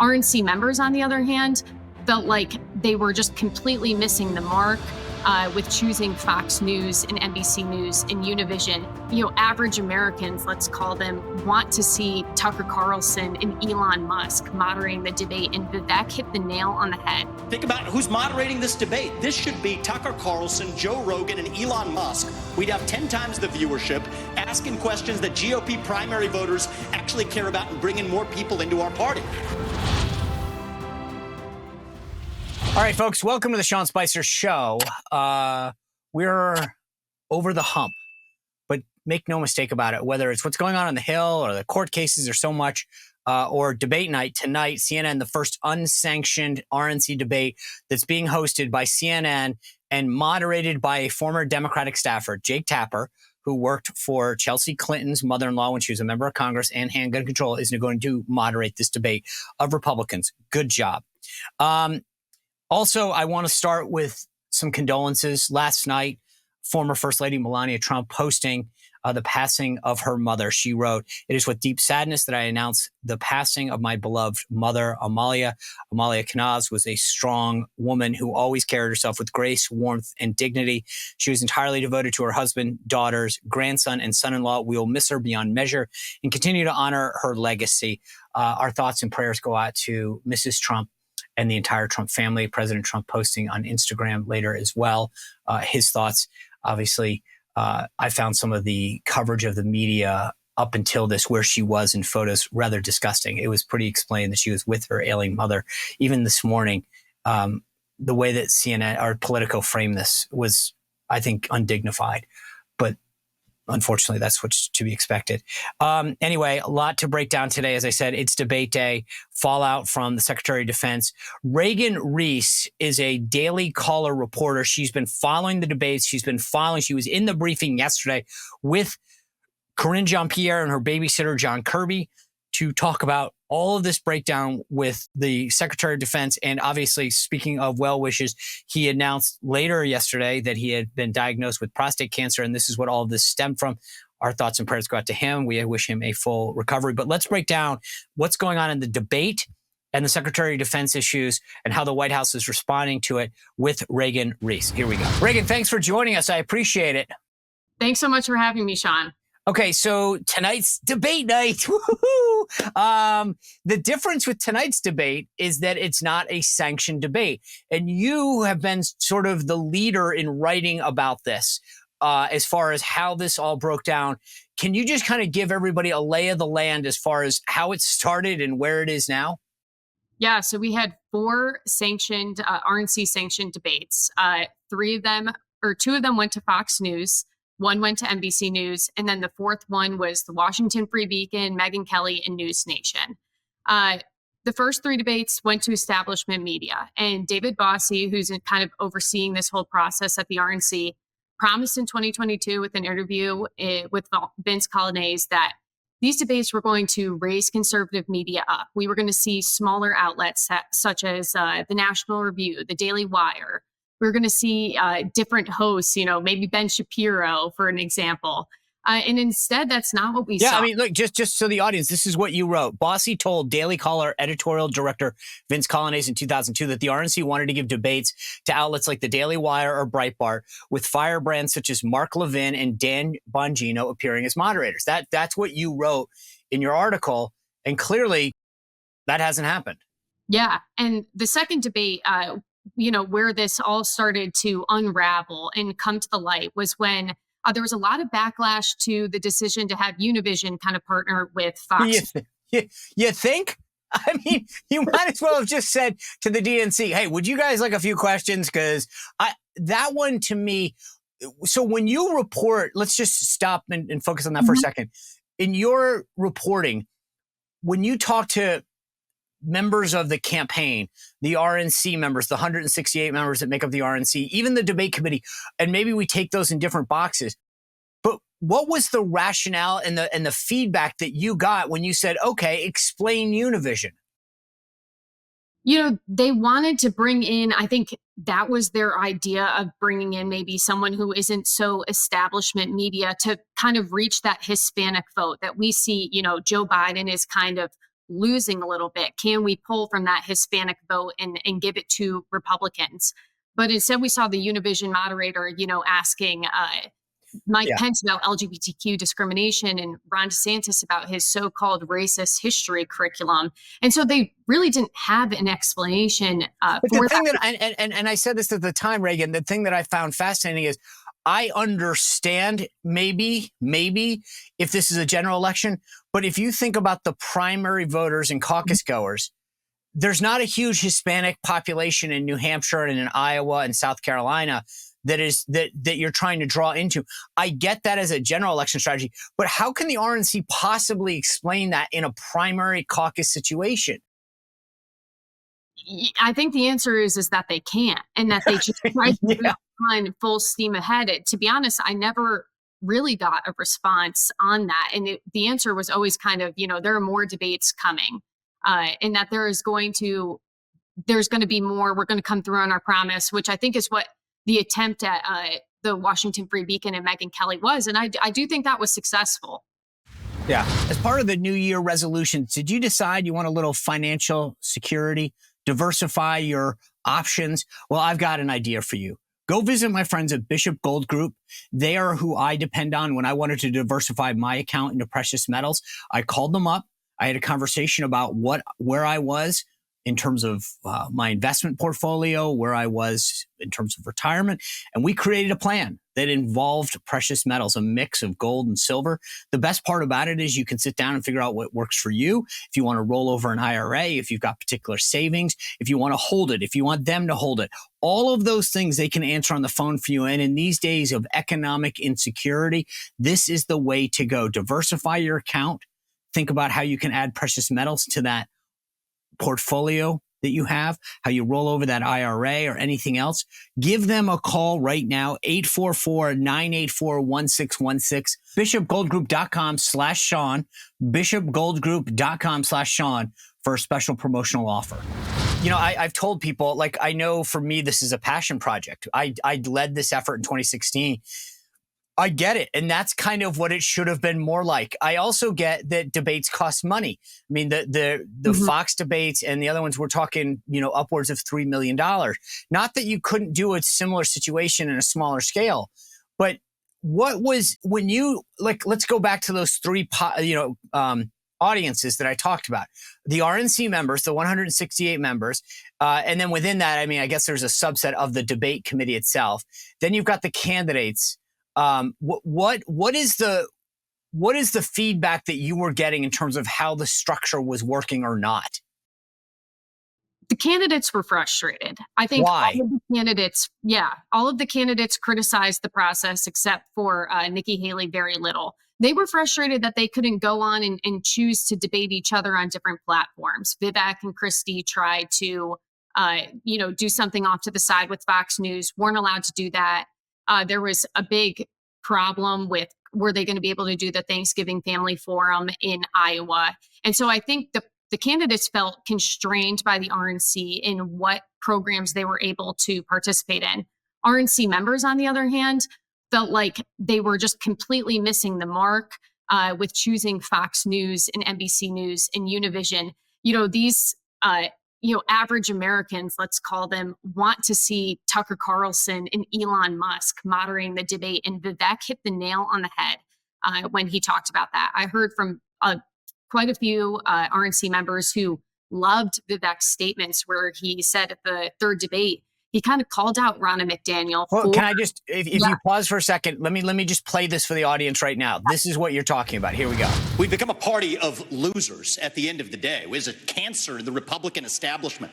RNC members, on the other hand, felt like they were just completely missing the mark with choosing Fox News and NBC News and Univision. Average Americans, let's call them, want to see Tucker Carlson and Elon Musk moderating the debate, and Vivek hit the nail on the head. Think about who's moderating this debate. This should be Tucker Carlson, Joe Rogan, and Elon Musk. We'd have 10 times the viewership, asking questions that GOP primary voters actually care about and bringing more people into our party. All right, folks, welcome to the Sean Spicer Show. We're over the hump, but make no mistake about it, whether it's what's going on the Hill or the court cases or so much, or debate night tonight, CNN, the first unsanctioned RNC debate that's being hosted by CNN and moderated by a former Democratic staffer, Jake Tapper, who worked for Chelsea Clinton's mother-in-law when she was a member of Congress and handgun control, is going to moderate this debate of Republicans. Good job. Also, I want to start with some condolences. Last night, former First Lady Melania Trump posting the passing of her mother. She wrote, "It is with deep sadness that I announce the passing of my beloved mother, Amalija. Amalija Knas was a strong woman who always carried herself with grace, warmth, and dignity. She was entirely devoted to her husband, daughters, grandson, and son-in-law. We will miss her beyond measure and continue to honor her legacy." Our thoughts and prayers go out to Mrs. Trump and the entire Trump family. President Trump posting on Instagram later as well his thoughts. Obviously, I found some of the coverage of the media up until this, where she was in photos, rather disgusting. It was pretty explained that she was with her ailing mother. Even this morning, the way that CNN or Politico framed this was, I think, undignified. But unfortunately, that's what's to be expected. Anyway, a lot to break down today. As I said, it's debate day, fallout from the Secretary of Defense. Reagen Reese is a Daily Caller reporter. She's been following the debates. She was in the briefing yesterday with Corinne Jean-Pierre and her babysitter, John Kirby, to talk about all of this breakdown with the Secretary of Defense. And obviously, speaking of well wishes, he announced later yesterday that he had been diagnosed with prostate cancer, and this is what all of this stemmed from. Our thoughts and prayers go out to him. We wish him a full recovery. But let's break down what's going on in the debate and the Secretary of Defense issues and how the White House is responding to it with Reagen Reese. Here we go. Reagen, thanks for joining us. I appreciate it. Thanks so much for having me, Sean. Okay, so tonight's debate night. Woohoo! The difference with tonight's debate is that it's not a sanctioned debate. And you have been sort of the leader in writing about this as far as how this all broke down. Can you just kind of give everybody a lay of the land as far as how it started and where it is now? Yeah, so we had 4 sanctioned, RNC sanctioned debates. 2 of them went to Fox News. 1 went to NBC News, and then the 4th one was the Washington Free Beacon, Megyn Kelly, and News Nation. The first 3 debates went to establishment media, and David Bossie, who's kind of overseeing this whole process at the RNC, promised in 2022 with an interview with Vince Coglianese that these debates were going to raise conservative media up. We were going to see smaller outlets such as the National Review, the Daily Wire. We're going to see different hosts, maybe Ben Shapiro, for an example. And instead, that's not what we saw. Yeah, I mean, look, just so the audience, this is what you wrote. Bossie told Daily Caller editorial director Vince Coglianese in 2002 that the RNC wanted to give debates to outlets like the Daily Wire or Breitbart, with firebrands such as Mark Levin and Dan Bongino appearing as moderators. That's what you wrote in your article. And clearly, that hasn't happened. Yeah. And the second debate, where this all started to unravel and come to the light was when there was a lot of backlash to the decision to have Univision kind of partner with Fox. You think? I mean, you might as well have just said to the DNC, hey, would you guys like a few questions? Because that one to me, so when you report, let's just stop and focus on that for a second. In your reporting, when you talk to members of the campaign, the RNC members, the 168 members that make up the RNC, even the debate committee, and maybe we take those in different boxes. But what was the rationale and the feedback that you got when you said, okay, explain Univision? They wanted to bring in, I think that was their idea of bringing in maybe someone who isn't so establishment media to kind of reach that Hispanic vote that we see, Joe Biden is kind of losing a little bit? Can we pull from that Hispanic vote and give it to Republicans? But instead, we saw the Univision moderator, asking Mike Pence about LGBTQ discrimination and Ron DeSantis about his so-called racist history curriculum. And so they really didn't have an explanation for that. And I said this at the time, Reagan, the thing that I found fascinating is I understand maybe if this is a general election, but if you think about the primary voters and caucus goers, there's not a huge Hispanic population in New Hampshire and in Iowa and South Carolina that you're trying to draw into. I get that as a general election strategy, but how can the RNC possibly explain that in a primary caucus situation? I think the answer is that they can't, and that they just try to on full steam ahead. To be honest, I never really got a response on that. And the answer was always kind of, there are more debates coming, and that there's going to be more. We're going to come through on our promise, which I think is what the attempt at the Washington Free Beacon and Megyn Kelly was. And I do think that was successful. Yeah. As part of the New Year resolutions, did you decide you want a little financial security, diversify your options? Well, I've got an idea for you. Go visit my friends at Bishop Gold Group. They are who I depend on when I wanted to diversify my account into precious metals. I called them up. I had a conversation about where I was in terms of my investment portfolio, where I was in terms of retirement. And we created a plan that involved precious metals, a mix of gold and silver. The best part about it is you can sit down and figure out what works for you. If you want to roll over an IRA, if you've got particular savings, if you want to hold it, if you want them to hold it, all of those things they can answer on the phone for you. And in these days of economic insecurity, this is the way to go. Diversify your account. Think about how you can add precious metals to that portfolio that you have, how you roll over that IRA or anything else. Give them a call right now, 844-984-1616, bishopgoldgroup.com/Sean, bishopgoldgroup.com/Sean for a special promotional offer. I've told people, I know for me, this is a passion project. I led this effort in 2016. I get it. And that's kind of what it should have been more like. I also get that debates cost money. I mean, the Fox debates and the other ones, we're talking, upwards of $3 million. Not that you couldn't do a similar situation in a smaller scale, but what was, when you, let's go back to those three, audiences that I talked about. The RNC members, the 168 members, and then within that, I guess there's a subset of the debate committee itself. Then you've got the candidates. What is the feedback that you were getting in terms of how the structure was working or not? The candidates were frustrated. I think Why? all of the candidates criticized the process except for Nikki Haley very little. They were frustrated that they couldn't go on and choose to debate each other on different platforms. Vivek and Christie tried to do something off to the side with Fox News, weren't allowed to do that. There was a big problem with, were they going to be able to do the Thanksgiving Family Forum in Iowa? And so I think the candidates felt constrained by the RNC in what programs they were able to participate in. RNC members, on the other hand, felt like they were just completely missing the mark with choosing Fox News and NBC News and Univision. These average Americans, let's call them, want to see Tucker Carlson and Elon Musk moderating the debate. And Vivek hit the nail on the head when he talked about that. I heard from quite a few RNC members who loved Vivek's statements where he said at the third debate, he kind of called out Ronna McDaniel. Well, can I just, if you pause for a second, let me just play this for the audience right now. This is what you're talking about. Here we go. We've become a party of losers at the end of the day. It was a cancer in the Republican establishment.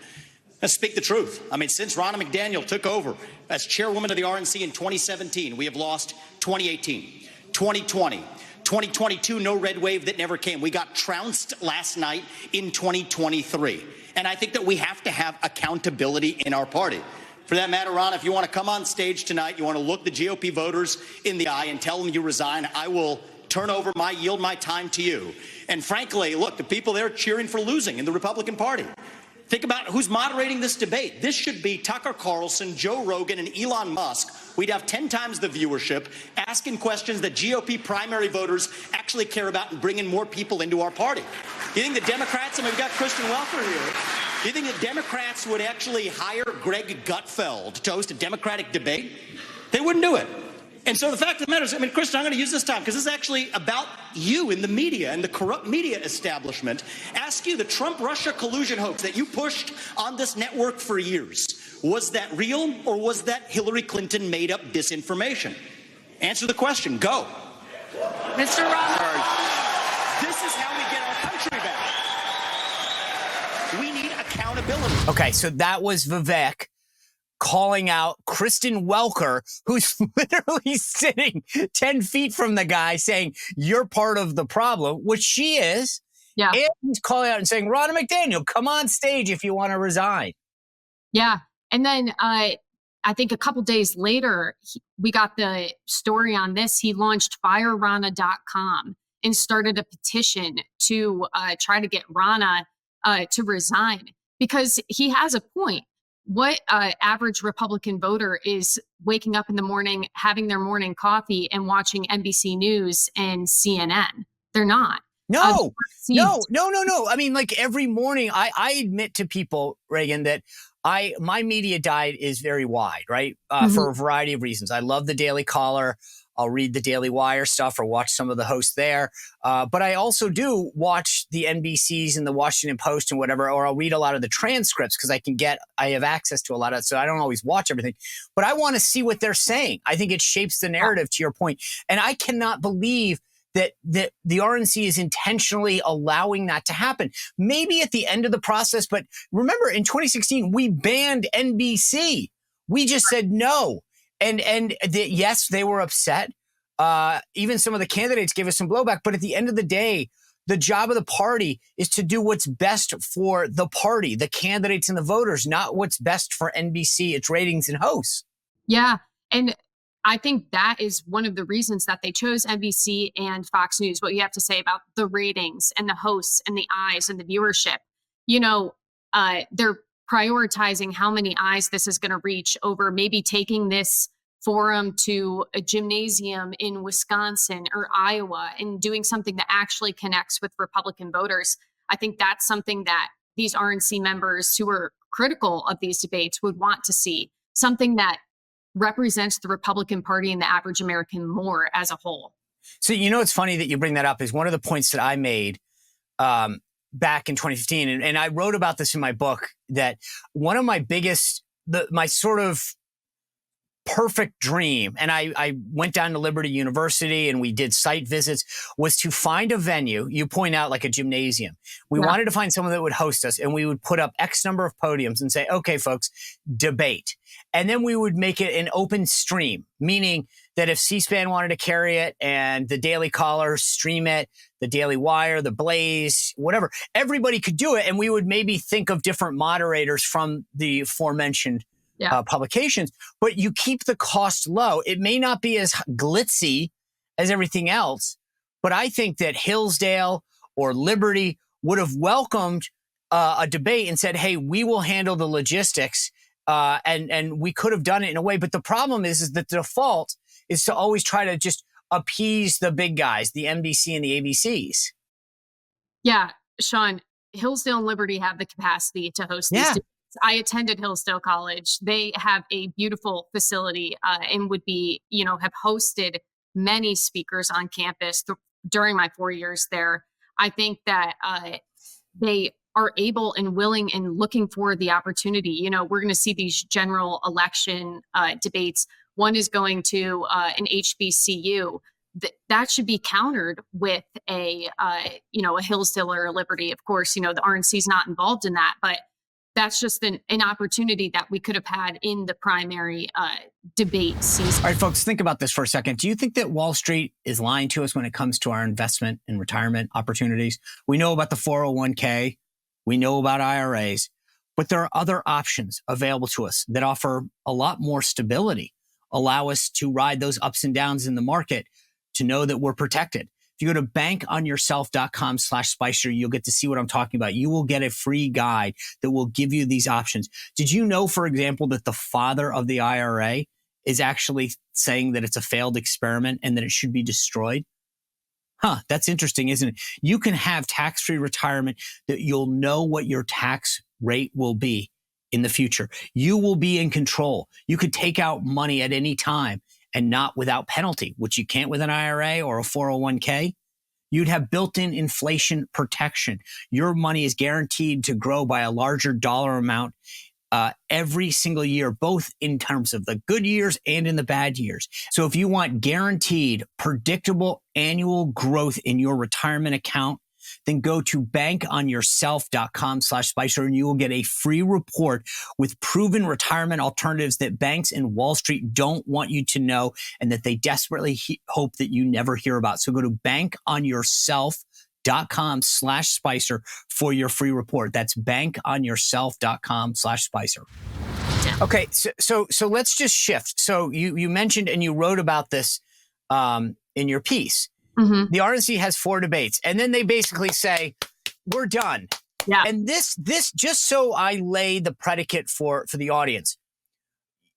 Let's speak the truth. Since Ronna McDaniel took over as chairwoman of the RNC in 2017, we have lost 2018, 2020, 2022, no red wave that never came. We got trounced last night in 2023. And I think that we have to have accountability in our party. For that matter, Ron, if you want to come on stage tonight, you want to look the GOP voters in the eye and tell them you resign, I will yield my time to you. And frankly, look, the people there are cheering for losing in the Republican Party. Think about who's moderating this debate. This should be Tucker Carlson, Joe Rogan, and Elon Musk. We'd have 10 times the viewership, asking questions that GOP primary voters actually care about and bringing more people into our party. You think the Democrats, and we've got Kristen Welker here, do you think the Democrats would actually hire Greg Gutfeld to host a Democratic debate? They wouldn't do it. And so the fact of the matter is, I mean, Kristen, I'm going to use this time because this is actually about you in the media and the corrupt media establishment. Ask you, the Trump-Russia collusion hoax that you pushed on this network for years, was that real or was that Hillary Clinton made up disinformation? Answer the question. Go. Mr. Roberts. This is how we get our country back. We need accountability. Okay, so that was Vivek calling out Kristen Welker, who's literally sitting 10 feet from the guy saying, you're part of the problem, which she is. Yeah. And he's calling out and saying, Ronna McDaniel, come on stage if you want to resign. Yeah. And then I think a couple days later, we got the story on this. He launched fireronna.com and started a petition to try to get Ronna to resign because he has a point. What average Republican voter is waking up in the morning, having their morning coffee and watching NBC News and CNN? They're not. No. I mean, like every morning, I admit to people, Reagan, that my media diet is very wide, right? For a variety of reasons. I love the Daily Caller. I'll read the Daily Wire stuff or watch some of the hosts there. But I also do watch the NBCs and the Washington Post and whatever, or I'll read a lot of the transcripts because I have access to a lot of it. So I don't always watch everything, but I want to see what they're saying. I think it shapes the narrative to your point. And I cannot believe that the RNC is intentionally allowing that to happen. Maybe at the end of the process, but remember in 2016, we banned NBC. We just said no. And yes, they were upset. Even some of the candidates gave us some blowback. But at the end of the day, the job of the party is to do what's best for the party, the candidates and the voters, not what's best for NBC, its ratings and hosts. Yeah. And I think that is one of the reasons that they chose NBC and Fox News, what you have to say about the ratings and the hosts and the eyes and the viewership. You know, they're prioritizing how many eyes this is going to reach over maybe taking this forum to a gymnasium in Wisconsin or Iowa and doing something that actually connects with Republican voters. I think that's something that these RNC members who are critical of these debates would want to see, something that represents the Republican Party and the average American more as a whole. So, you know, it's funny that you bring that up is one of the points that I made back in 2015. And I wrote about this in my book that one of my biggest, my sort of perfect dream, and I went down to Liberty University and we did site visits, was to find a venue. You point out like a gymnasium. We wanted to find someone that would host us and we would put up X number of podiums and say, okay, folks, debate. And then we would make it an open stream, meaning that if C-SPAN wanted to carry it and the Daily Caller stream it, the Daily Wire, the Blaze, whatever, everybody could do it. And we would maybe think of different moderators from the aforementioned publications, but you keep the cost low. It may not be as glitzy as everything else, but I think that Hillsdale or Liberty would have welcomed a debate and said, hey, we will handle the logistics. And we could have done it in a way. But the problem is that the default is to always try to just appease the big guys, the NBC and the ABCs. Yeah, Sean, Hillsdale and Liberty have the capacity to host these debates. I attended Hillsdale College. They have a beautiful facility and would be, have hosted many speakers on campus during my 4 years there. I think that they are able and willing and looking for the opportunity. We're going to see these general election debates. One is going to an HBCU. That should be countered with a Hillsdale or a Liberty. Of course, the RNC is not involved in that, but that's just an opportunity that we could have had in the primary debate season. All right, folks, think about this for a second. Do you think that Wall Street is lying to us when it comes to our investment and retirement opportunities? We know about the 401k. We know about IRAs, but there are other options available to us that offer a lot more stability, allow us to ride those ups and downs in the market, to know that we're protected. If you go to bankonyourself.com/Spicer, you'll get to see what I'm talking about. You will get a free guide that will give you these options. Did you know, for example, that the father of the IRA is actually saying that it's a failed experiment and that it should be destroyed? That's interesting, isn't it? You can have tax-free retirement that you'll know what your tax rate will be in the future. You will be in control. You could take out money at any time and not without penalty, which you can't with an IRA or a 401k. You'd have built-in inflation protection. Your money is guaranteed to grow by a larger dollar amount every single year, both in terms of the good years and in the bad years. So if you want guaranteed, predictable annual growth in your retirement account, then go to bankonyourself.com/Spicer and you will get a free report with proven retirement alternatives that banks and Wall Street don't want you to know and that they desperately hope that you never hear about. So go to bankonyourself.com/Spicer for your free report. That's bankonyourself.com/Spicer. Okay, so let's just shift. So you mentioned and you wrote about this in your piece. Mm-hmm. The RNC has 4 debates, and then they basically say, we're done. Yeah. And this just so I lay the predicate for the audience.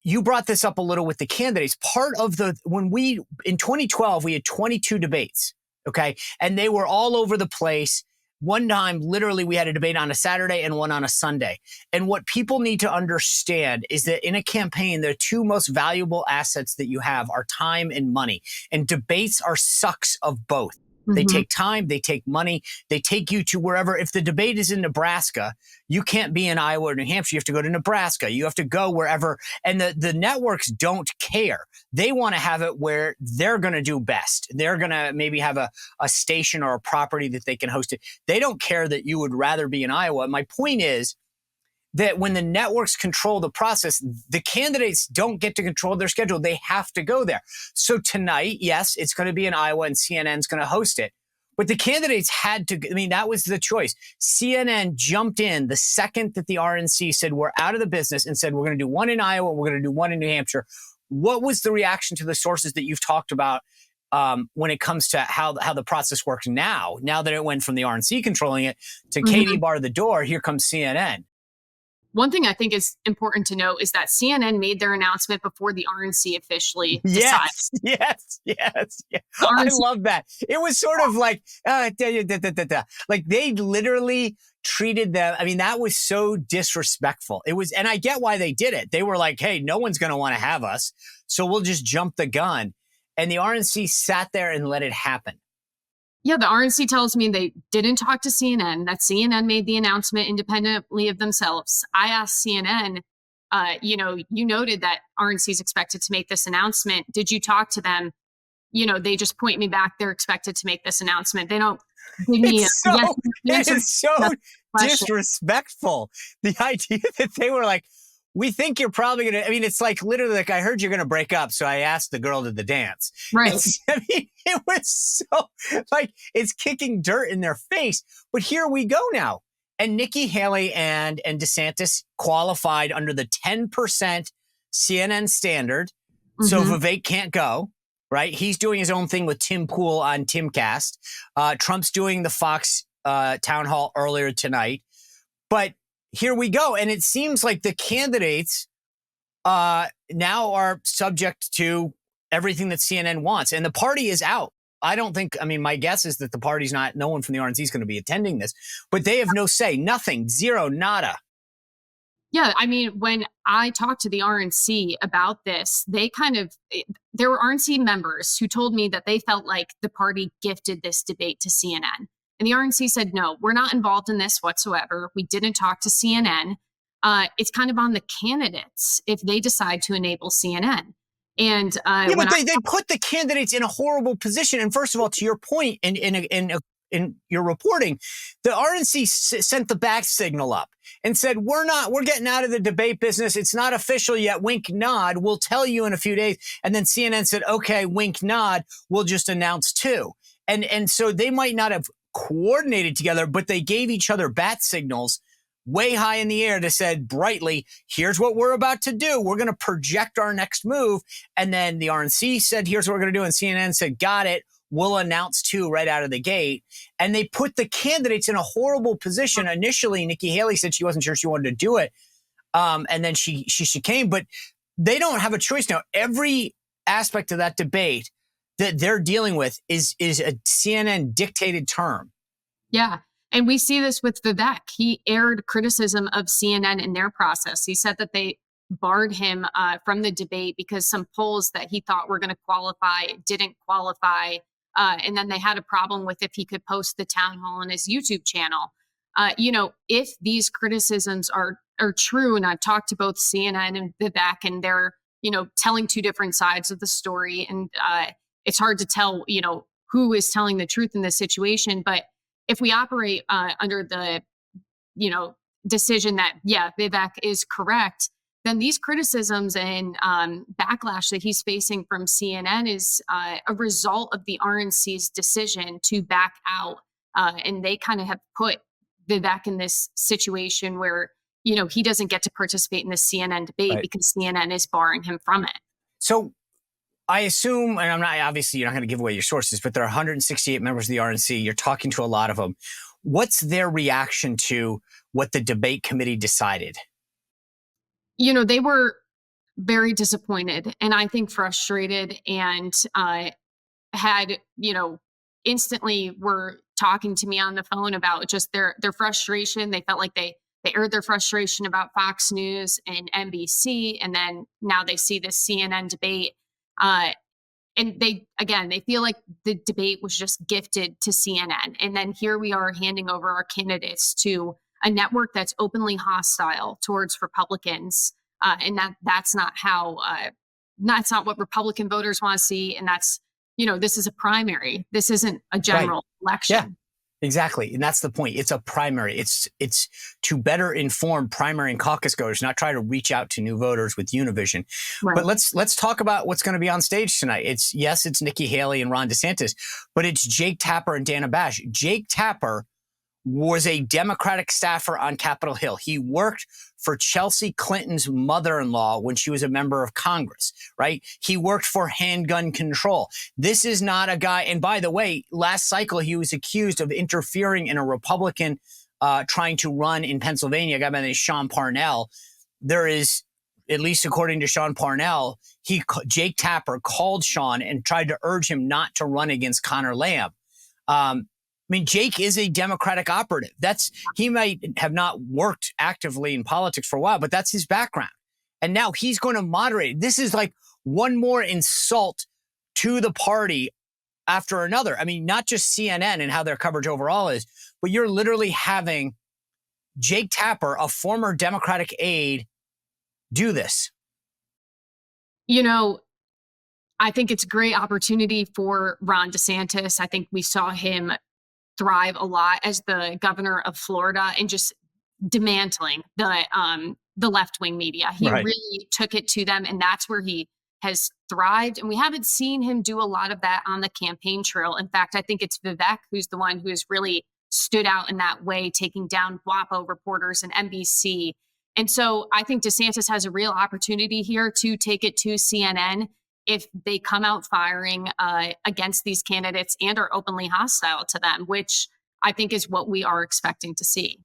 You brought this up a little with the candidates. Part of in 2012, we had 22 debates, okay? And they were all over the place. One time, literally, we had a debate on a Saturday and one on a Sunday. And what people need to understand is that in a campaign, the 2 most valuable assets that you have are time and money. And debates are sucks of both. Mm-hmm. They take time, they take money, they take you to wherever. If the debate is in Nebraska, you can't be in Iowa or New Hampshire. You have to go to Nebraska. You have to go wherever. And the networks don't care. They want to have it where they're going to do best. They're going to maybe have a station or a property that they can host it. They don't care that you would rather be in Iowa. My point is that when the networks control the process, the candidates don't get to control their schedule. They have to go there. So tonight, yes, it's going to be in Iowa and CNN's going to host it. But the candidates had to, that was the choice. CNN jumped in the second that the RNC said, we're out of the business, and said, we're going to do one in Iowa, we're going to do one in New Hampshire. What was the reaction to the sources that you've talked about when it comes to how the process works now that it went from the RNC controlling it to Katie bar the door, here comes CNN? One thing I think is important to note is that CNN made their announcement before the RNC officially decided. Yes. I love that. It was sort of like, like they literally treated them. That was so disrespectful. It was, and I get why they did it. They were like, hey, no one's going to want to have us, so we'll just jump the gun. And the RNC sat there and let it happen. Yeah, the RNC tells me they didn't talk to CNN, that CNN made the announcement independently of themselves. I asked CNN, you noted that RNC is expected to make this announcement. Did you talk to them? They just point me back. They're expected to make this announcement. They don't give me it's so disrespectful. The idea that they were like, we think you're probably going to, it's like literally like, I heard you're going to break up, so I asked the girl to the dance. Right. It was so like, it's kicking dirt in their face. But here we go now. And Nikki Haley and DeSantis qualified under the 10% CNN standard. Mm-hmm. So Vivek can't go, right? He's doing his own thing with Tim Pool on Timcast. Trump's doing the Fox town hall earlier tonight. But here we go. And it seems like the candidates now are subject to everything that CNN wants. And the party is out. I don't think, my guess is that the party's no one from the RNC is going to be attending this. But they have no say, nothing, zero, nada. Yeah, when I talked to the RNC about this, there were RNC members who told me that they felt like the party gifted this debate to CNN. And the RNC said, no, we're not involved in this whatsoever. We didn't talk to CNN. It's kind of on the candidates if they decide to enable CNN. And but they put the candidates in a horrible position. And first of all, to your point in your reporting, the RNC sent the back signal up and said, we're getting out of the debate business. It's not official yet. Wink, nod. We'll tell you in a few days. And then CNN said, okay, wink, nod. We'll just announce too. And so they might not have coordinated together, but they gave each other bat signals way high in the air to said brightly, here's what we're about to do. We're going to project our next move. And then the RNC said, here's what we're going to do. And CNN said, got it. will announce too right out of the gate. And they put the candidates in a horrible position. Initially, Nikki Haley said she wasn't sure she wanted to do it. And then she came, but they don't have a choice now. Every aspect of that debate that they're dealing with is a CNN dictated term. Yeah. And we see this with Vivek. He aired criticism of CNN in their process. He said that they barred him from the debate because some polls that he thought were going to qualify didn't qualify. And then they had a problem with if he could post the town hall on his YouTube channel. If these criticisms are true, and I've talked to both CNN and Vivek, and they're, telling two different sides of the story. And it's hard to tell, who is telling the truth in this situation. But if we operate under the, decision that, Vivek is correct, then these criticisms and backlash that he's facing from CNN is a result of the RNC's decision to back out. And they kind of have put Vivek in this situation where, he doesn't get to participate in the CNN debate because CNN is barring him from it. So I assume, and obviously you're not going to give away your sources, but there are 168 members of the RNC. You're talking to a lot of them. What's their reaction to what the debate committee decided? They were very disappointed and I think frustrated, and had, instantly were talking to me on the phone about just their frustration. They felt like they aired their frustration about Fox News and NBC, and then now they see this CNN debate. And they feel like the debate was just gifted to CNN. And then here we are handing over our candidates to a network that's openly hostile towards Republicans. And that's not how, that's not what Republican voters want to see. And that's, this is a primary. This isn't a general election. Yeah, exactly. And that's the point. It's a primary. It's to better inform primary and caucus goers, not try to reach out to new voters with Univision. Right. But let's talk about what's going to be on stage tonight. It's Nikki Haley and Ron DeSantis, but it's Jake Tapper and Dana Bash. Jake Tapper was a Democratic staffer on Capitol Hill. He worked for Chelsea Clinton's mother-in-law when she was a member of Congress, right? He worked for handgun control. This is not a guy, and by the way, last cycle he was accused of interfering in a Republican trying to run in Pennsylvania, a guy by the name of Sean Parnell. There is, at least according to Sean Parnell, Jake Tapper called Sean and tried to urge him not to run against Connor Lamb. Jake is a Democratic operative. He might have not worked actively in politics for a while, but that's his background. And now he's going to moderate. This is like one more insult to the party after another. Not just CNN and how their coverage overall is, but you're literally having Jake Tapper, a former Democratic aide, do this. I think it's a great opportunity for Ron DeSantis. I think we saw him thrive a lot as the governor of Florida and just dismantling the left-wing media. He really took it to them, and that's where he has thrived. And we haven't seen him do a lot of that on the campaign trail. In fact, I think it's Vivek who's the one who has really stood out in that way, taking down WAPO reporters and NBC. And so I think DeSantis has a real opportunity here to take it to CNN if they come out firing against these candidates and are openly hostile to them, which I think is what we are expecting to see.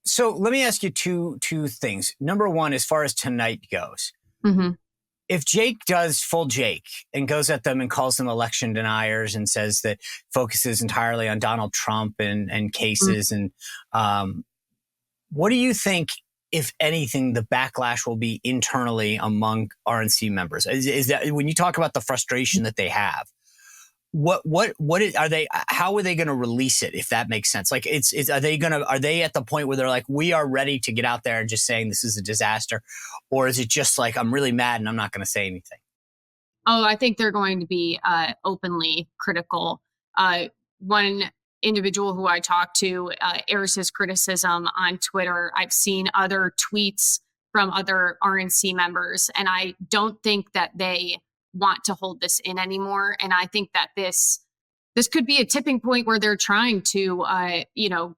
So let me ask you two things. Number one, as far as tonight goes, if Jake does full Jake and goes at them and calls them election deniers and says that focuses entirely on Donald Trump and cases, and what do you think, if anything, the backlash will be internally among RNC members? Is that when you talk about the frustration that they have, how are they going to release it, if that makes sense? Like, are they at the point where they're like, we are ready to get out there and just saying this is a disaster? Or is it just like, I'm really mad and I'm not going to say anything? Oh, I think they're going to be openly critical. One individual who I talked to airs his criticism on Twitter. I've seen other tweets from other RNC members, and I don't think that they want to hold this in anymore. And I think that this could be a tipping point where they're trying to,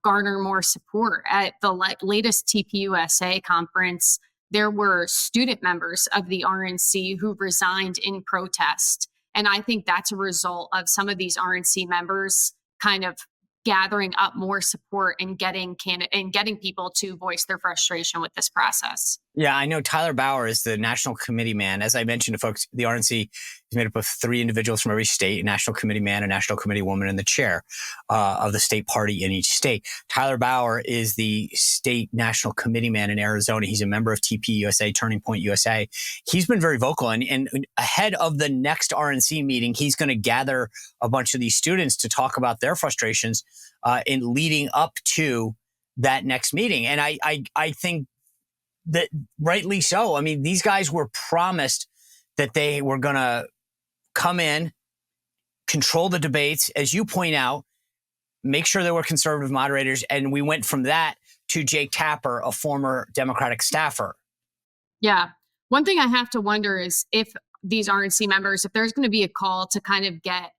garner more support. At the latest TPUSA conference, there were student members of the RNC who resigned in protest. And I think that's a result of some of these RNC members kind of gathering up more support and getting people to voice their frustration with this process. Yeah, I know Tyler Bauer is the national committee man. As I mentioned to folks, the RNC is made up of 3 individuals from every state, a national committee man, a national committee woman, and the chair of the state party in each state. Tyler Bauer is the state national committee man in Arizona. He's a member of TPUSA, Turning Point USA. He's been very vocal. And ahead of the next RNC meeting, he's going to gather a bunch of these students to talk about their frustrations in leading up to that next meeting. And I think that rightly so. I mean, these guys were promised that they were going to come in, control the debates, as you point out, make sure there were conservative moderators. And we went from that to Jake Tapper, a former Democratic staffer. Yeah. One thing I have to wonder is if these RNC members, if there's going to be a call to kind of get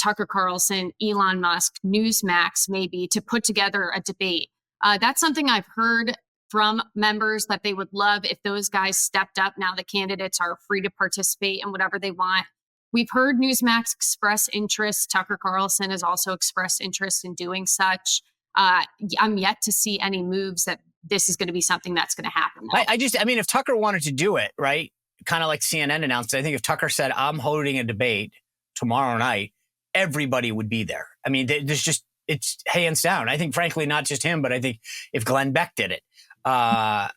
Tucker Carlson, Elon Musk, Newsmax, maybe to put together a debate. That's something I've heard from members that they would love if those guys stepped up. Now the candidates are free to participate in whatever they want. We've heard Newsmax express interest. Tucker Carlson has also expressed interest in doing such. I'm yet to see any moves that this is going to be something that's going to happen. I mean, if Tucker wanted to do it, right, kind of like CNN announced, I think if Tucker said, I'm holding a debate tomorrow night, everybody would be there. I mean, it's hands down. I think, frankly, not just him, but I think if Glenn Beck did it, there's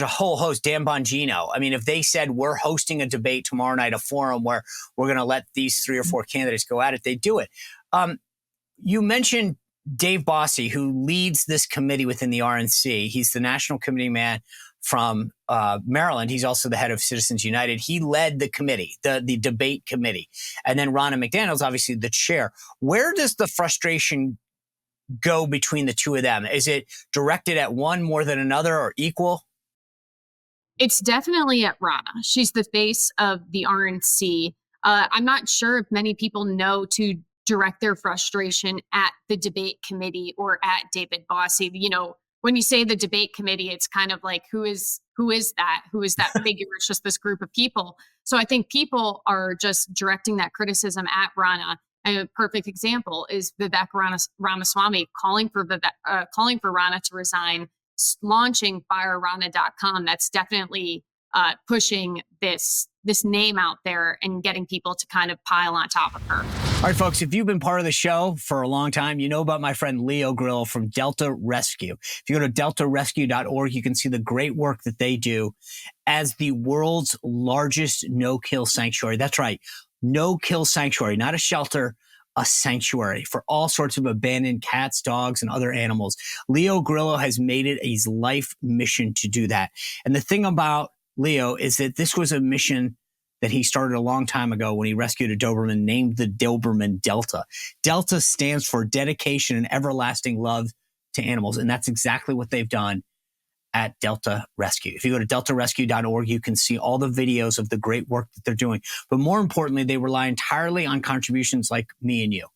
a whole host, Dan Bongino. I mean, if they said we're hosting a debate tomorrow night, a forum where we're going to let these 3 or 4 candidates go at it, they do it. You mentioned Dave Bossie, who leads this committee within the RNC. He's the national committee man from Maryland. He's also the head of Citizens United. He led the committee, the debate committee. And then Ronna McDaniel's obviously the chair. Where does the frustration go between the two of them? Is it directed at one more than another or equal? It's definitely at Ronna. She's the face of the RNC. I'm not sure if many people know to direct their frustration at the debate committee or at David Bossie. When you say the debate committee, it's kind of like, who is that? Who is that figure? It's just this group of people. So I think people are just directing that criticism at Ronna. And a perfect example is Vivek Ramaswamy calling for Ronna to resign, launching fireronna.com. That's definitely pushing this name out there and getting people to kind of pile on top of her. All right, folks, if you've been part of the show for a long time, you know about my friend Leo Grillo from Delta Rescue. If you go to deltarescue.org, you can see the great work that they do as the world's largest no-kill sanctuary. That's right, no-kill sanctuary, not a shelter, a sanctuary for all sorts of abandoned cats, dogs, and other animals. Leo Grillo has made it his life mission to do that. And the thing about Leo is that this was a mission that he started a long time ago when he rescued a Doberman named the Doberman Delta. Delta stands for dedication and everlasting love to animals. And that's exactly what they've done at Delta Rescue. If you go to deltarescue.org, you can see all the videos of the great work that they're doing. But more importantly, they rely entirely on contributions like me and you,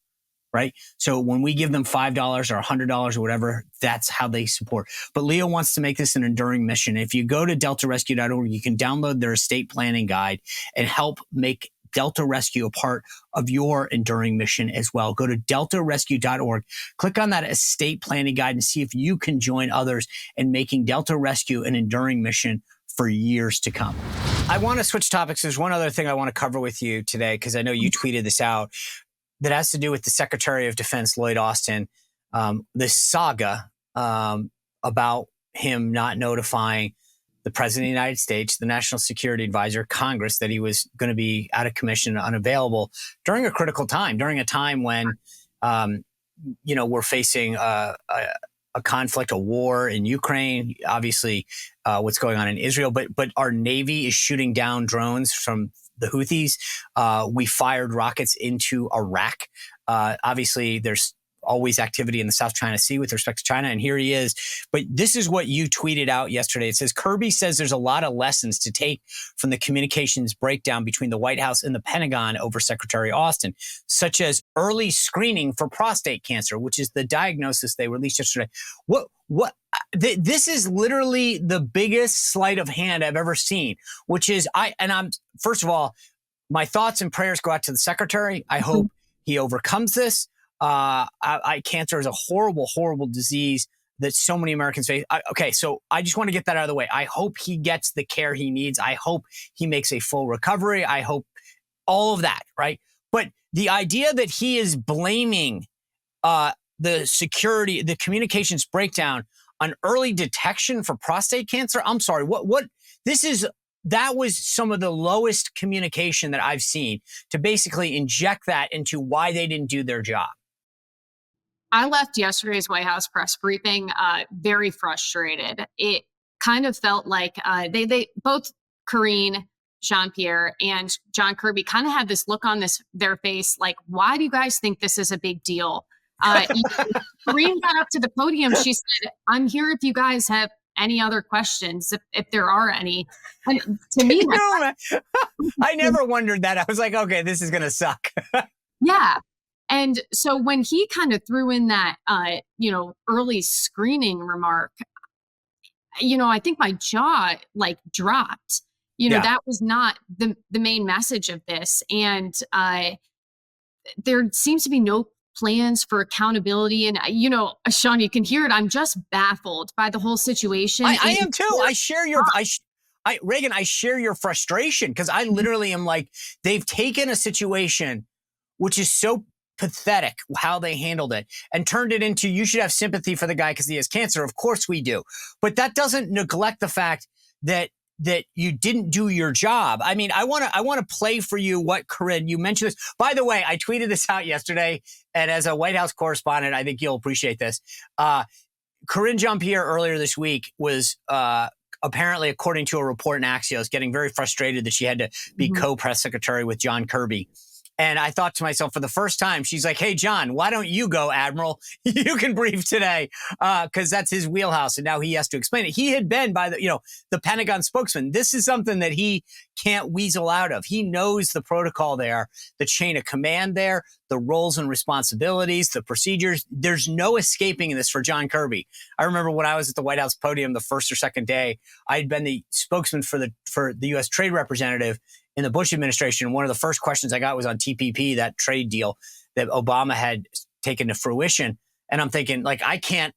right? So when we give them $5 or $100 or whatever, that's how they support. But Leo wants to make this an enduring mission. If you go to deltarescue.org, you can download their estate planning guide and help make Delta Rescue a part of your enduring mission as well. Go to deltarescue.org, click on that estate planning guide and see if you can join others in making Delta Rescue an enduring mission for years to come. I want to switch topics. There's one other thing I want to cover with you today, because I know you tweeted this out, that has to do with the Secretary of Defense, Lloyd Austin, this saga about him not notifying the President of the United States, the National Security Advisor, Congress, that he was going to be out of commission, unavailable during a critical time, during a time when, we're facing a conflict, a war in Ukraine, obviously what's going on in Israel, but our Navy is shooting down drones from the Houthis. We fired rockets into Iraq. Obviously, there's always activity in the South China Sea with respect to China, and here he is. But this is what you tweeted out yesterday. It says, Kirby says there's a lot of lessons to take from the communications breakdown between the White House and the Pentagon over Secretary Austin, such as early screening for prostate cancer, which is the diagnosis they released yesterday. What This is literally the biggest sleight of hand I've ever seen, which is I'm first of all, my thoughts and prayers go out to the secretary. I hope he overcomes this. Cancer is a horrible, horrible disease that so many Americans face. So I just want to get that out of the way. I hope he gets the care he needs. I hope he makes a full recovery. I hope all of that, right? But the idea that he is blaming the security, the communications breakdown on early detection for prostate cancer. I'm sorry. That was some of the lowest communication that I've seen to basically inject that into why they didn't do their job. I left yesterday's White House press briefing very frustrated. It kind of felt like they both Karine Jean-Pierre and John Kirby kind of had this look on their face like, why do you guys think this is a big deal? Karine got up to the podium. She said, I'm here if you guys have any other questions, if there are any. And to me, I never wondered that. I was like, okay, this is going to suck. Yeah. And so when he kind of threw in that, early screening remark, I think my jaw dropped. That was not the main message of this. And there seems to be no plans for accountability. And, Sean, you can hear it. I'm just baffled by the whole situation. I am too. I share your, Reagan, I share your frustration because I literally am like, they've taken a situation which is so pathetic how they handled it and turned it into, you should have sympathy for the guy because he has cancer. Of course we do. But that doesn't neglect the fact that you didn't do your job. I mean, I want to play for you what Corinne, you mentioned this. By the way, I tweeted this out yesterday, and as a White House correspondent, I think you'll appreciate this. Karine Jean-Pierre earlier this week was apparently, according to a report in Axios, getting very frustrated that she had to be co-press secretary with John Kirby. And I thought to myself, for the first time, she's like, hey, John, why don't you go, Admiral? You can brief today, because that's his wheelhouse. And now he has to explain it. He had been by the Pentagon spokesman. This is something that he can't weasel out of. He knows the protocol there, the chain of command there, the roles and responsibilities, the procedures. There's no escaping this for John Kirby. I remember when I was at the White House podium the first or second day, I had been the spokesman for the U.S. trade representative in the Bush administration. One of the first questions I got was on TPP, that trade deal that Obama had taken to fruition. And I'm thinking, like, I can't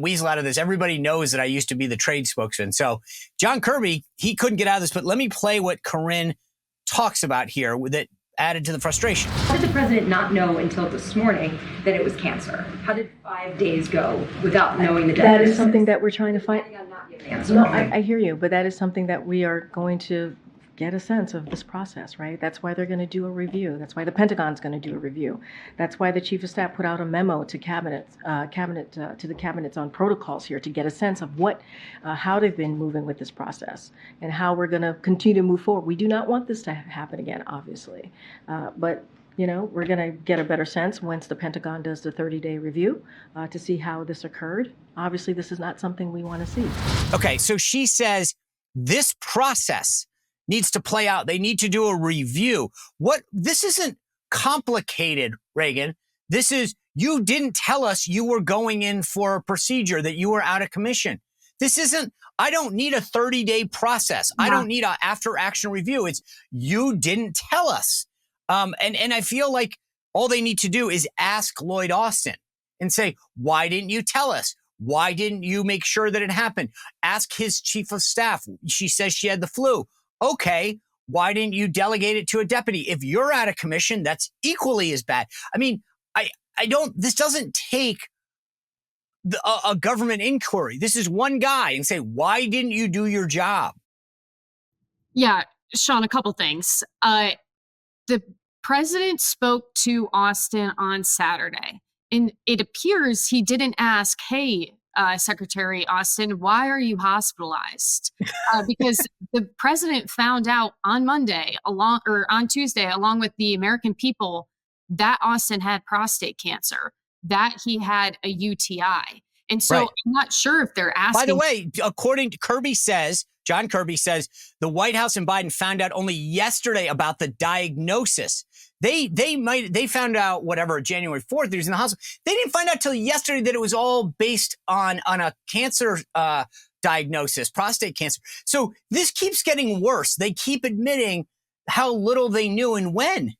weasel out of this. Everybody knows that I used to be the trade spokesman. So John Kirby, he couldn't get out of this. But let me play what Corinne talks about here that added to the frustration. How did the president not know until this morning that it was cancer? How did 5 days go without knowing the diagnosis? That is something that we're trying to find. Answer. No, I hear you, but that is something that we are going to get a sense of this process, right? That's why they're going to do a review. That's why the Pentagon's going to do a review. That's why the chief of staff put out a memo to the cabinets on protocols here to get a sense of how they've been moving with this process and how we're going to continue to move forward. We do not want this to happen again, obviously, but we're going to get a better sense once the Pentagon does the 30-day review to see how this occurred. Obviously, this is not something we want to see. Okay, so she says this process needs to play out. They need to do a review. This isn't complicated, Reagan. This is, you didn't tell us you were going in for a procedure, that you were out of commission. This isn't, I don't need a 30-day process. No. I don't need an after-action review. It's, you didn't tell us. And I feel like all they need to do is ask Lloyd Austin and say, why didn't you tell us? Why didn't you make sure that it happened? Ask his chief of staff. She says she had the flu. Okay, why didn't you delegate it to a deputy? If you're out of commission, that's equally as bad. I mean, this doesn't take a government inquiry. This is one guy and say, why didn't you do your job? Yeah, Sean, a couple things. The president spoke to Austin on Saturday, and it appears he didn't ask, hey, Secretary Austin, why are you hospitalized? Because the president found out on Tuesday, along with the American people, that Austin had prostate cancer, that he had a UTI. And so I'm not sure if they're asking. By the way, according to John Kirby says, the White House and Biden found out only yesterday about the diagnosis. They found out whatever January 4th he was in the hospital. They didn't find out till yesterday that it was all based on a cancer diagnosis, prostate cancer. So this keeps getting worse. They keep admitting how little they knew and when.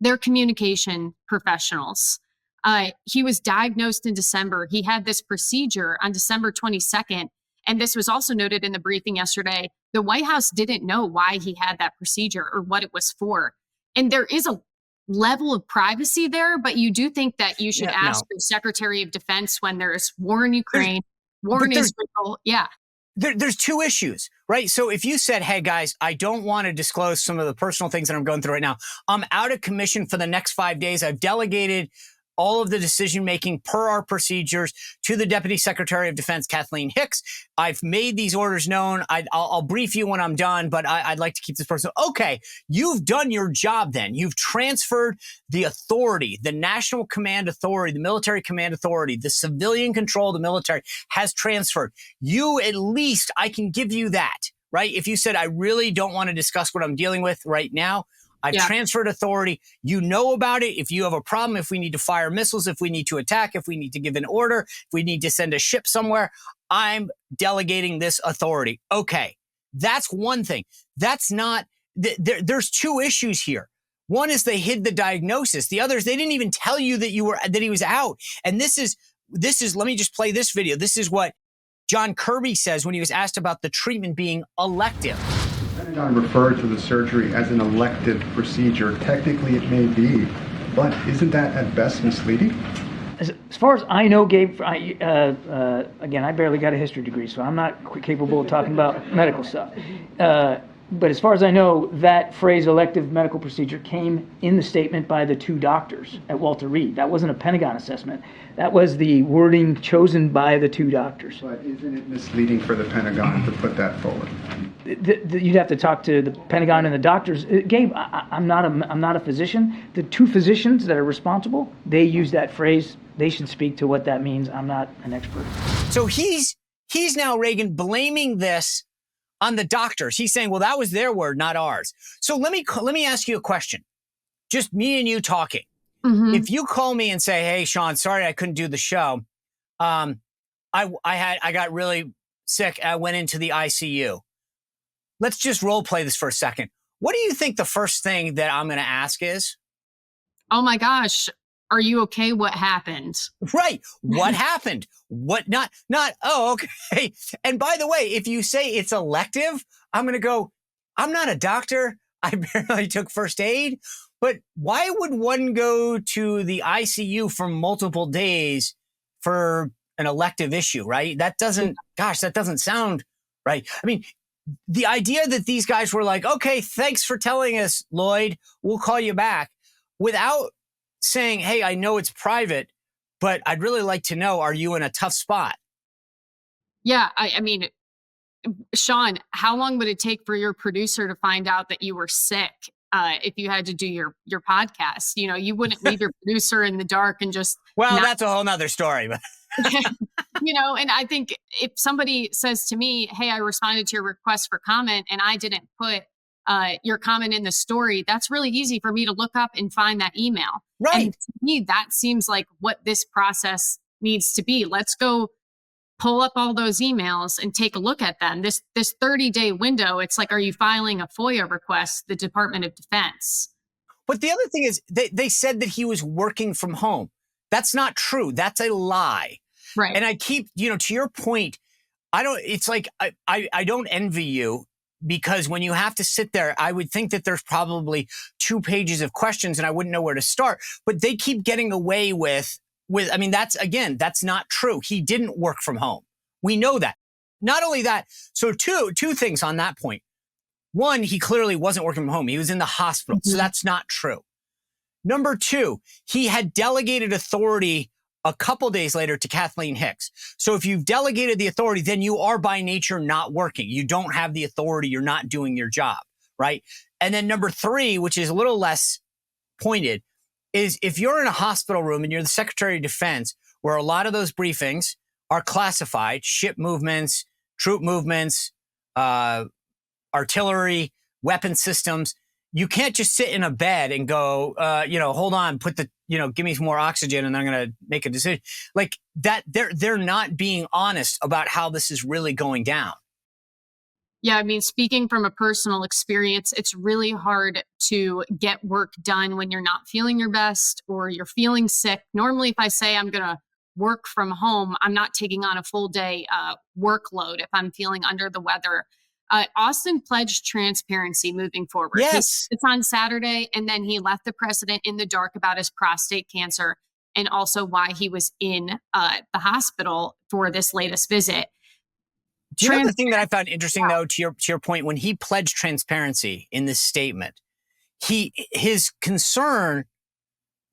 They're communication professionals. He was diagnosed in December. He had this procedure on December 22nd. And this was also noted in the briefing yesterday. The White House didn't know why he had that procedure or what it was for. And there is a level of privacy there, but you do think that you should ask the Secretary of Defense when there's war in Ukraine, war in Israel. Yeah. There's two issues, right? So if you said, hey, guys, I don't want to disclose some of the personal things that I'm going through right now. I'm out of commission for the next 5 days. I've delegated all of the decision-making per our procedures to the Deputy Secretary of Defense, Kathleen Hicks. I've made these orders known. I'll brief you when I'm done, but I'd like to keep this person. Okay, you've done your job then. You've transferred the authority, the national command authority, the military command authority, the civilian control of the military has transferred. You, at least, I can give you that, right? If you said, I really don't want to discuss what I'm dealing with right now, I've transferred authority. You know about it. If you have a problem, if we need to fire missiles, if we need to attack, if we need to give an order, if we need to send a ship somewhere, I'm delegating this authority. Okay, that's one thing. That's not, there's two issues here. One is they hid the diagnosis. The other is they didn't even tell you that he was out. And this is, let me just play this video. This is what John Kirby says when he was asked about the treatment being elective. Pentagon referred to the surgery as an elective procedure. Technically, it may be, but isn't that at best misleading? As far as I know, Gabe, again, I barely got a history degree, so I'm not capable of talking about medical stuff. But as far as I know, that phrase elective medical procedure came in the statement by the two doctors at Walter Reed. That wasn't a Pentagon assessment. That was the wording chosen by the two doctors. But isn't it misleading for the Pentagon to put that forward? You'd have to talk to the Pentagon and the doctors. Gabe, I'm not a physician. The two physicians that are responsible, they use that phrase. They should speak to what that means. I'm not an expert. So he's now, Reagan, blaming this on the doctors. He's saying, well, that was their word, not ours. So let me ask you a question. Just me and you talking. Mm-hmm. If you call me and say, hey, Sean, sorry I couldn't do the show. I got really sick. I went into the ICU. Let's just role play this for a second. What do you think the first thing that I'm going to ask is? Oh my gosh. Are you okay? What happened? Right. What happened? What not, oh, okay. And by the way, if you say it's elective, I'm going to go, I'm not a doctor. I barely took first aid. But why would one go to the ICU for multiple days for an elective issue, right? That doesn't sound right. I mean, the idea that these guys were like, okay, thanks for telling us, Lloyd, we'll call you back, without saying, hey, I know it's private, but I'd really like to know, are you in a tough spot? Yeah, I mean, Sean, how long would it take for your producer to find out that you were sick if you had to do your podcast? You know, you wouldn't leave your producer in the dark and just... Well, that's a whole nother story. But you know, and I think if somebody says to me, hey, I responded to your request for comment and I didn't put your comment in the story, that's really easy for me to look up and find that email. Right. And to me, that seems like what this process needs to be. Let's go pull up all those emails and take a look at them. This 30-day window, it's like, are you filing a FOIA request, the Department of Defense? But the other thing is they said that he was working from home. That's not true. That's a lie. Right. And I keep, to your point, I don't envy you, because when you have to sit there, I would think that there's probably 2 pages of questions and I wouldn't know where to start. But they keep getting away with, I mean, that's not true. He didn't work from home. We know that. Not only that, so two things on that point. One, he clearly wasn't working from home. He was in the hospital. Mm-hmm. So that's not true. Number 2, he had delegated authority a couple days later to Kathleen Hicks. So if you've delegated the authority, then you are by nature not working. You don't have the authority. You're not doing your job, right? And then number 3, which is a little less pointed, is if you're in a hospital room and you're the Secretary of Defense, where a lot of those briefings are classified, ship movements, troop movements, artillery, weapon systems, you can't just sit in a bed and go, hold on, give me some more oxygen and I'm going to make a decision. Like that, they're not being honest about how this is really going down. Yeah, I mean, speaking from a personal experience, it's really hard to get work done when you're not feeling your best or you're feeling sick. Normally, if I say I'm going to work from home, I'm not taking on a full day workload if I'm feeling under the weather. Austin pledged transparency moving forward. Yes. It's on Saturday, and then he left the president in the dark about his prostate cancer and also why he was in the hospital for this latest visit. Do you know the thing that I found interesting, though, to your point, when he pledged transparency in this statement, his concern,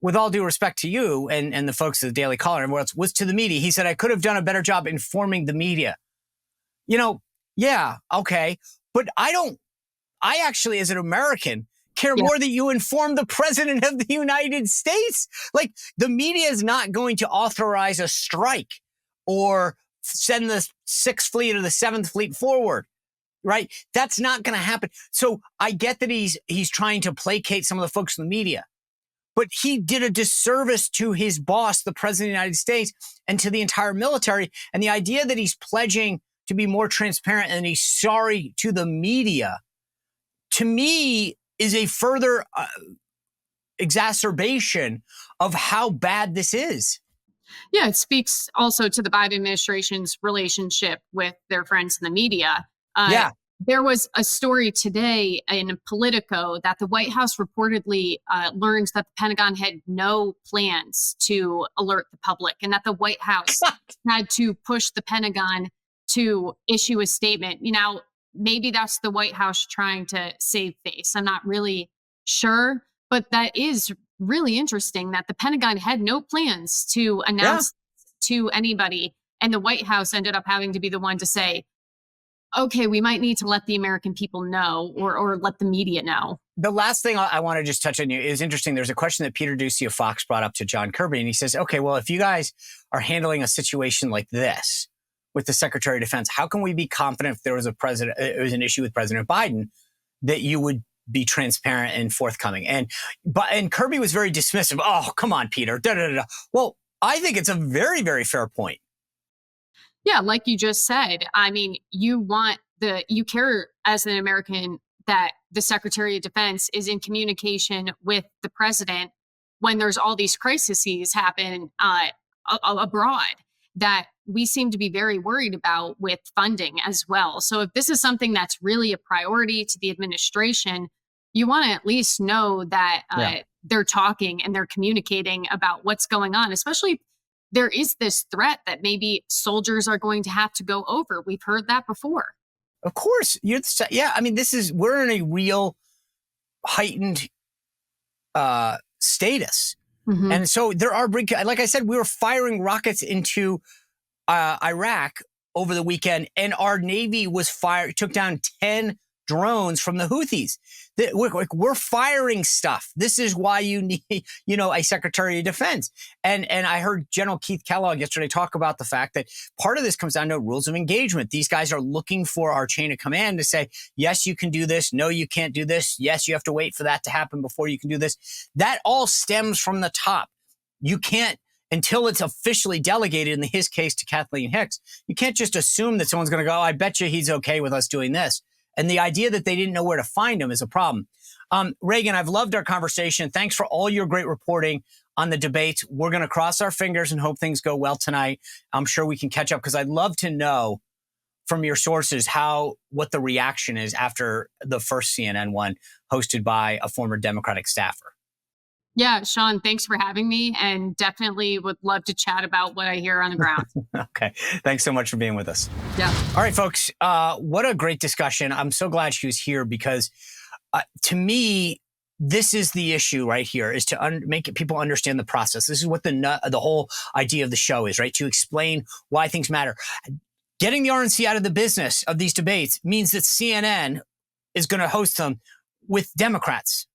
with all due respect to you and the folks at the Daily Caller and everyone else, was to the media. He said, I could have done a better job informing the media. Yeah, okay. But I actually, as an American, care more that you inform the president of the United States. Like, the media is not going to authorize a strike or send the 6th Fleet or the 7th Fleet forward, right? That's not going to happen. So I get that he's trying to placate some of the folks in the media, but he did a disservice to his boss, the president of the United States, and to the entire military. And the idea that he's pledging to be more transparent and he's sorry to the media, to me, is a further exacerbation of how bad this is. Yeah, it speaks also to the Biden administration's relationship with their friends in the media. There was a story today in Politico that the White House reportedly learned that the Pentagon had no plans to alert the public and that the White House had to push the Pentagon to issue a statement. Maybe that's the White House trying to save face. I'm not really sure, but that is really interesting that the Pentagon had no plans to announce to anybody. And the White House ended up having to be the one to say, okay, we might need to let the American people know or let the media know. The last thing I want to just touch on you is interesting. There's a question that Peter Doocy of Fox brought up to John Kirby. And he says, okay, well, if you guys are handling a situation like this with the Secretary of Defense, how can we be confident if there was an issue with President Biden that you would be transparent and forthcoming? And Kirby was very dismissive. Oh, come on, Peter. Well, I think it's a very, very fair point. Yeah, like you just said, I mean, you care as an American that the Secretary of Defense is in communication with the president when there's all these crises happen abroad that we seem to be very worried about with funding as well. So if this is something that's really a priority to the administration, you want to at least know that they're talking and they're communicating about what's going on, especially there is this threat that maybe soldiers are going to have to go over. We've heard that before. Of course. I mean, we're in a real heightened status. Mm-hmm. And so there are, like I said, we were firing rockets into Iraq over the weekend, and our Navy took down 10 drones from the Houthis. We're firing stuff. This is why you need, a Secretary of Defense. And I heard General Keith Kellogg yesterday talk about the fact that part of this comes down to rules of engagement. These guys are looking for our chain of command to say, yes, you can do this. No, you can't do this. Yes, you have to wait for that to happen before you can do this. That all stems from the top. You can't, until it's officially delegated, in his case to Kathleen Hicks, you can't just assume that someone's going to go, I bet you he's okay with us doing this. And the idea that they didn't know where to find him is a problem. Reagan, I've loved our conversation. Thanks for all your great reporting on the debates. We're going to cross our fingers and hope things go well tonight. I'm sure we can catch up because I'd love to know from your sources what the reaction is after the first CNN one hosted by a former Democratic staffer. Yeah, Sean, thanks for having me, and definitely would love to chat about what I hear on the ground. Okay. Thanks so much for being with us. Yeah. All right, folks. What a great discussion. I'm so glad she was here because to me, this is the issue right here, is to make people understand the process. This is what the whole idea of the show is, right? To explain why things matter. Getting the RNC out of the business of these debates means that CNN is going to host them with Democrats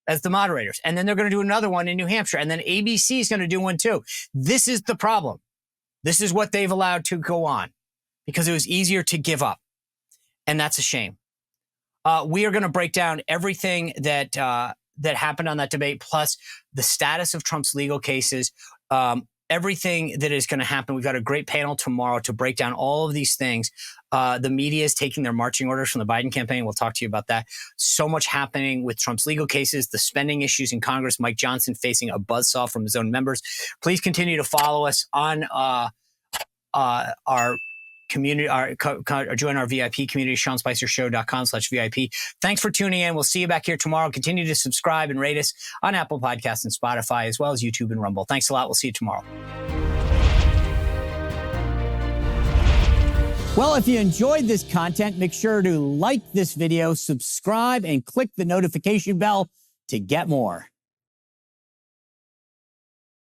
as the moderators. And then they're going to do another one in New Hampshire. And then ABC is going to do one too. This is the problem. This is what they've allowed to go on because it was easier to give up. And that's a shame. We are going to break down everything that happened on that debate, plus the status of Trump's legal cases, everything that is going to happen. We've got a great panel tomorrow to break down all of these things. The media is taking their marching orders from the Biden campaign. We'll talk to you about that. So much happening with Trump's legal cases, the spending issues in Congress, Mike Johnson facing a buzzsaw from his own members. Please continue to follow us on our community, join our VIP community, SeanSpicerShow.com/VIP. Thanks for tuning in. We'll see you back here tomorrow. Continue to subscribe and rate us on Apple Podcasts and Spotify, as well as YouTube and Rumble. Thanks a lot. We'll see you tomorrow. Well, if you enjoyed this content, make sure to like this video, subscribe, and click the notification bell to get more.